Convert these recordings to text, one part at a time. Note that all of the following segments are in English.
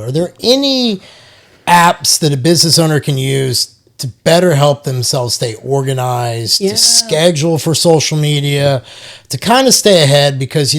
Are there any apps that a business owner can use to better help themselves stay organized, to schedule for social media, to kind of stay ahead? Because,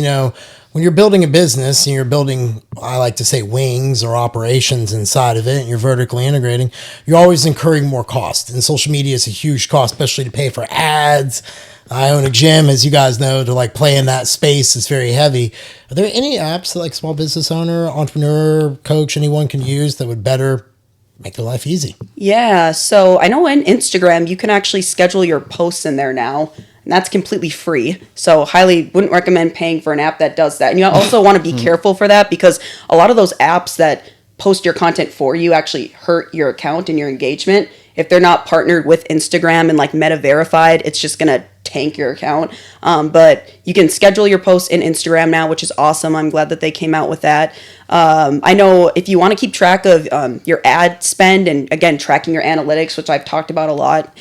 when you're building a business and you're building, I like to say, wings or operations inside of it, and you're vertically integrating, you're always incurring more cost. And social media is a huge cost, especially to pay for ads. I own a gym, as you guys know, to play in that space is very heavy. Are there any apps that small business owner, entrepreneur, coach, anyone can use that would better make their life easy? Yeah, so I know in Instagram, you can actually schedule your posts in there now, and that's completely free. So highly wouldn't recommend paying for an app that does that. And you also want to be careful for that, because a lot of those apps that post your content for you actually hurt your account and your engagement. If they're not partnered with Instagram and Meta verified, it's just going to tank your account. But you can schedule your posts in Instagram now, which is awesome. I'm glad that they came out with that. I know if you want to keep track of your ad spend and, again, tracking your analytics, which I've talked about a lot,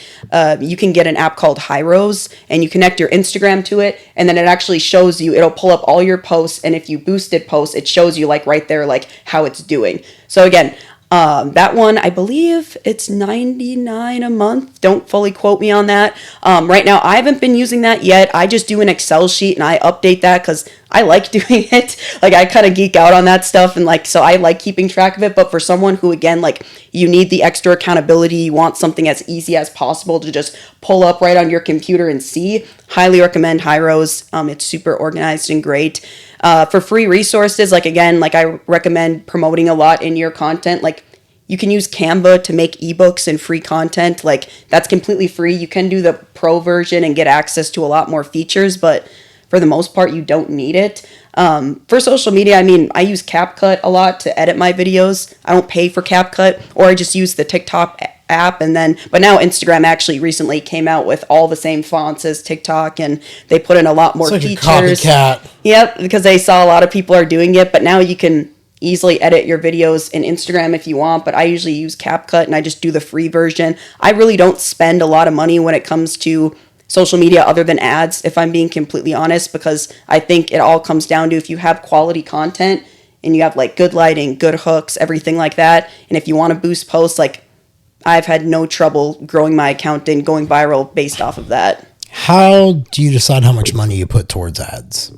you can get an app called Hyros, and you connect your Instagram to it, and then it actually shows you, it'll pull up all your posts, and if you boosted posts, it shows you right there, how it's doing. So again, that one, I believe it's $99 a month. Don't fully quote me on that. Right now, I haven't been using that yet. I just do an Excel sheet and I update that because I like doing it. I kind of geek out on that stuff, and so I like keeping track of it. But for someone who, again, you need the extra accountability, you want something as easy as possible to just pull up right on your computer and see, highly recommend Hyros. It's super organized and great. For free resources, I recommend promoting a lot in your content. You can use Canva to make ebooks and free content. That's completely free. You can do the pro version and get access to a lot more features, but for the most part, you don't need it. For social media, I use CapCut a lot to edit my videos. I don't pay for CapCut, or I just use the TikTok app, but now Instagram actually recently came out with all the same fonts as TikTok, and they put in a lot more features. A copycat. Yep, because they saw a lot of people are doing it, but now you can easily edit your videos in Instagram if you want, but I usually use CapCut and I just do the free version. I really don't spend a lot of money when it comes to social media other than ads, if I'm being completely honest, because I think it all comes down to if you have quality content and you have good lighting, good hooks, everything like that, and if you want to boost posts, I've had no trouble growing my account and going viral based off of that. How do you decide how much money you put towards ads?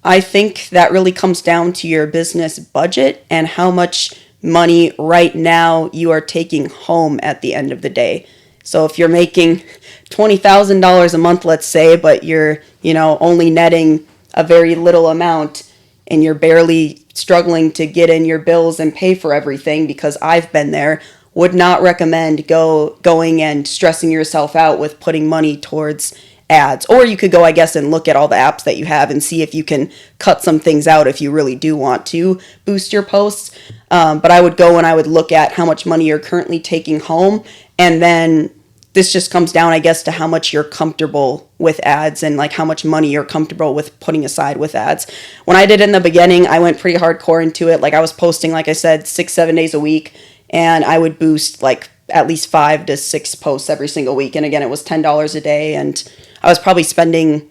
I think that really comes down to your business budget and how much money right now you are taking home at the end of the day. So if you're making $20,000 a month, let's say, but you're, only netting a very little amount and you're barely struggling to get in your bills and pay for everything, because I've been there, would not recommend going and stressing yourself out with putting money towards ads. Or you could go, I guess, and look at all the apps that you have and see if you can cut some things out if you really do want to boost your posts. But I would go and I would look at how much money you're currently taking home, and then this just comes down, I guess, to how much you're comfortable with ads and how much money you're comfortable with putting aside with ads. When I did in the beginning, I went pretty hardcore into it. I was posting, like I said, 6-7 days a week, and I would boost at least 5 to 6 posts every single week. And again, it was $10 a day, and I was probably spending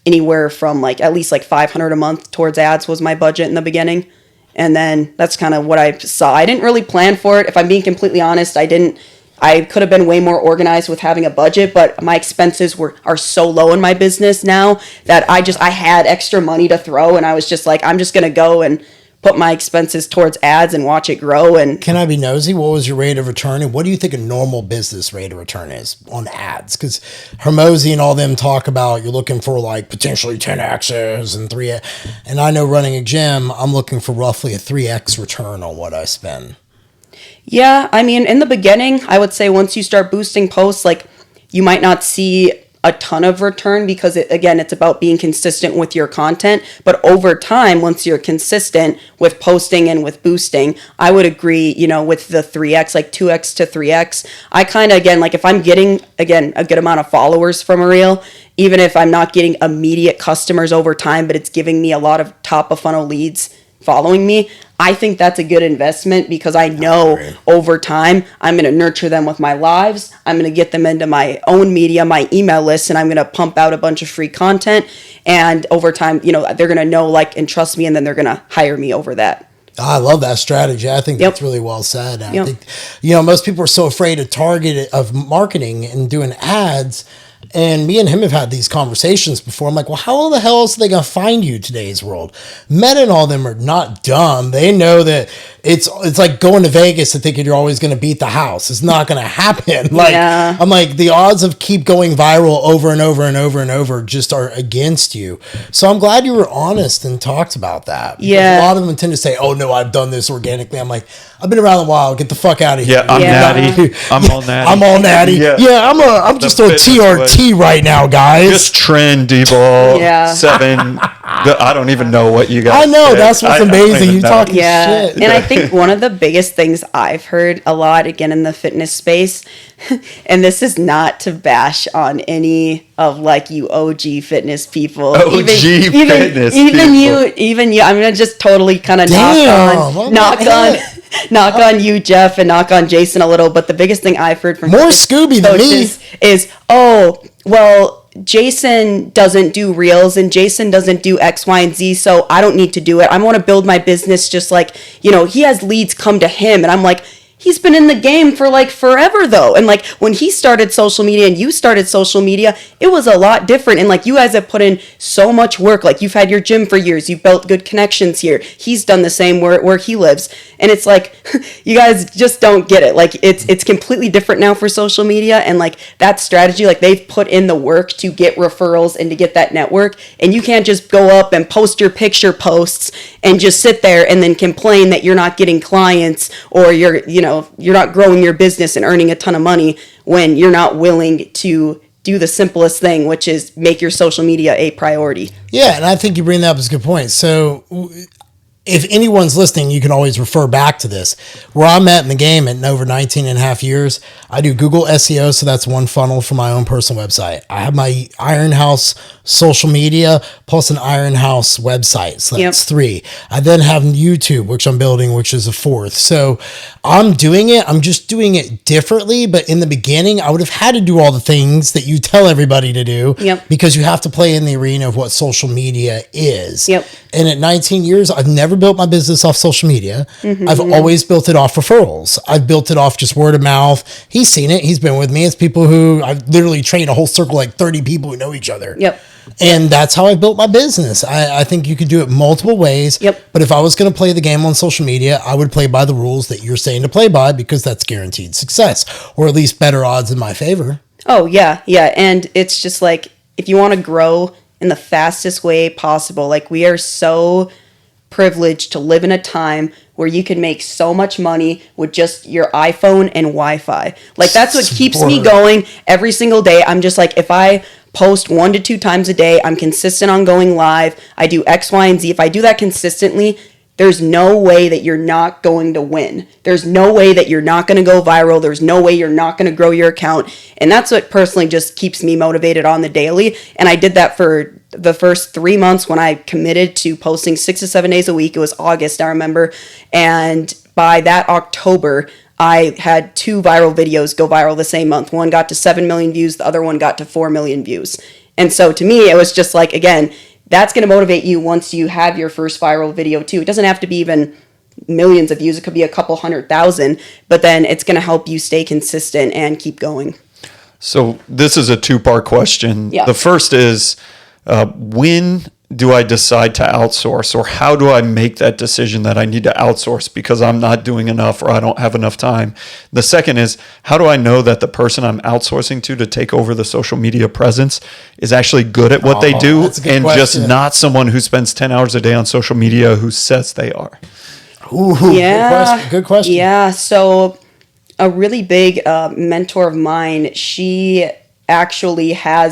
anywhere from at least $500 a month towards ads was my budget in the beginning. And then that's kind of what I saw. I didn't really plan for it. If I'm being completely honest, I could have been way more organized with having a budget, but my expenses are so low in my business now that I had extra money to throw, and I was just I'm just going to go and put my expenses towards ads and watch it grow. And can I be nosy? What was your rate of return, and what do you think a normal business rate of return is on ads? Because Hormozi and all them talk about you're looking for potentially 10x's and 3x, and I know running a gym, I'm looking for roughly a 3x return on what I spend. Yeah, in the beginning, I would say once you start boosting posts, you might not see a ton of return, because it's about being consistent with your content. But over time, once you're consistent with posting and with boosting, I would agree, with the 3x, 2x to 3x. I kind of, again, if I'm getting, again, a good amount of followers from a reel, even if I'm not getting immediate customers over time, but it's giving me a lot of top of funnel leads following me, I think that's a good investment, because I know over time I'm going to nurture them with my lives. I'm going to get them into my own media, my email list, and I'm going to pump out a bunch of free content. And over time, they're going to know, and trust me, and then they're going to hire me over that. I love that strategy. I think Yep. that's really well said. I Yep. think, most people are so afraid of marketing and doing ads. And me and him have had these conversations before. I'm like, well, how the hell else are they going to find you in today's world? Meta and all them are not dumb. They know that it's like going to Vegas and thinking you're always going to beat the house. It's not going to happen. Like, Yeah. I'm like, the odds of keep going viral over and over and over and over just are against you. So I'm glad you were honest and talked about that. Because Yeah. a lot of them tend to say, oh, no, I've done this organically. I'm like, I've been around a while. Get the fuck out of here. Yeah, I'm Yeah. natty. I'm all natty. I'm all natty. Yeah, I'm just on fitness TRT right now, guys. Just trend ball Yeah. 7. I don't even know what you guys I know, said. that's what's I don't amazing. even You know. talking Yeah. shit. And I think one of the biggest things I've heard a lot, again, in the fitness space, and this is not to bash on any of like you OG fitness people. OG fitness people. Even you, I'm going to just totally kind of Damn, what the knock on you, Jeff, and knock on Jason a little. But the biggest thing I've heard from More fitness Scooby than me. coaches is, oh, well, Jason doesn't do reels and Jason doesn't do X, Y, and Z, so I don't need to do it. I want to build my business just like, he has leads come to him. And I'm like, he's been in the game for like forever though. And like when he started social media and you started social media, it was a lot different. And like you guys have put in so much work. Like you've had your gym for years. You've built good connections here. He's done the same where he lives. And it's like, you guys just don't get it. Like it's completely different now for social media. And like that strategy, like they've put in the work to get referrals and to get that network. And you can't just go up and post your picture posts and just sit there and then complain that you're not getting clients or you're not growing your business and earning a ton of money when you're not willing to do the simplest thing, which is make your social media a priority. Yeah, and I think you bring that up as a good point. So if anyone's listening, you can always refer back to this. Where I'm at in the game at over 19 and a half years, I do Google SEO, so that's one funnel for my own personal website. I have my Iron House social media plus an Iron House website, so that's 3. I then have YouTube, which I'm building, which is a 4th. So I'm doing it. I'm just doing it differently, but in the beginning, I would have had to do all the things that you tell everybody to do because you have to play in the arena of what social media is. And at 19 years, I've never built my business off social media. I've always built it off referrals. I've built it off just word of mouth. He's seen it. He's been with me. It's people who I've literally trained a whole circle, like 30 people who know each other. And that's how I built my business. I think you could do it multiple ways. But if I was going to play the game on social media, I would play by the rules that you're saying to play by because that's guaranteed success, or at least better odds in my favor. Oh, yeah. Yeah. And it's just like, if you want to grow in the fastest way possible, like we are so privileged to live in a time where you can make so much money with just your iPhone and Wi-Fi. Like that's what keeps me going every single day. I'm just like, if I post 1 to 2 times a day, I'm consistent on going live, I do X, Y, and Z. If I do that consistently, there's no way that you're not going to win. There's no way that you're not going to go viral. There's no way you're not going to grow your account. And that's what personally just keeps me motivated on the daily. And I did that for the first 3 months when I committed to posting 6 to 7 days a week. It was August, I remember. And by that October, I had 2 viral videos go viral the same month. One got to 7 million views. The other one got to 4 million views. And so to me, it was just like, again, that's going to motivate you once you have your first viral video too. It doesn't have to be even millions of views. It could be a couple 100,000, but then it's going to help you stay consistent and keep going. So this is a 2-part question. The first is, when do I decide to outsource, or how do I make that decision that I need to outsource because I'm not doing enough or I don't have enough time? The second is, how do I know that the person I'm outsourcing to take over the social media presence is actually good at what they do and just not someone who spends 10 hours a day on social media who says they are? Ooh, good question. Yeah, so a really big mentor of mine, she actually had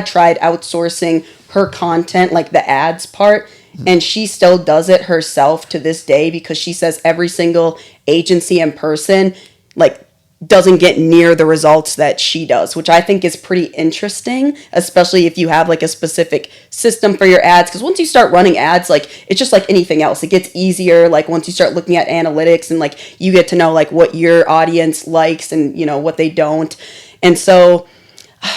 tried outsourcing her content, like the ads part, and she still does it herself to this day because she says every single agency and person like doesn't get near the results that she does, which I think is pretty interesting, especially if you have like a specific system for your ads. Because once you start running ads, like it's just like anything else, it gets easier. Like once you start looking at analytics and like you get to know like what your audience likes and what they don't. And so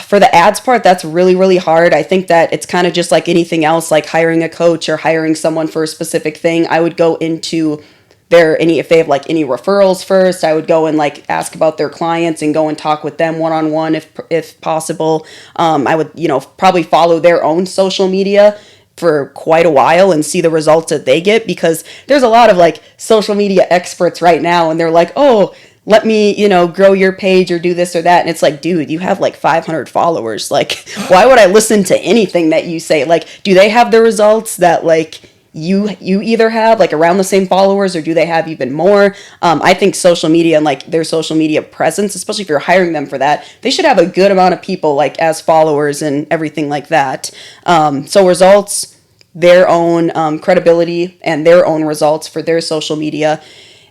for the ads part, that's really, really hard. I think that it's kind of just like anything else, like hiring a coach or hiring someone for a specific thing. I would go into if they have like any referrals first, I would go and like ask about their clients and go and talk with them one-on-one if possible. I would, probably follow their own social media for quite a while and see the results that they get, because there's a lot of like social media experts right now and they're like, oh, let me, grow your page or do this or that. And it's like, dude, you have like 500 followers. Like, why would I listen to anything that you say? Like, do they have the results that like you either have like around the same followers, or do they have even more? I think social media and like their social media presence, especially if you're hiring them for that, they should have a good amount of people like as followers and everything like that. So results, their own credibility and their own results for their social media.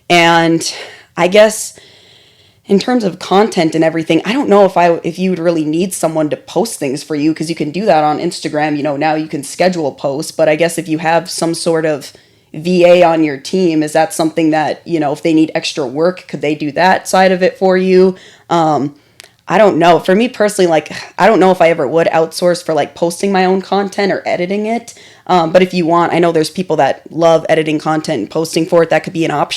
And I guess in terms of content and everything, I don't know if you would really need someone to post things for you, because you can do that on Instagram. Now you can schedule posts, but I guess if you have some sort of VA on your team, is that something that, if they need extra work, could they do that side of it for you? I don't know. For me personally, like, I don't know if I ever would outsource for like posting my own content or editing it. But if you want, I know there's people that love editing content and posting for it. That could be an option.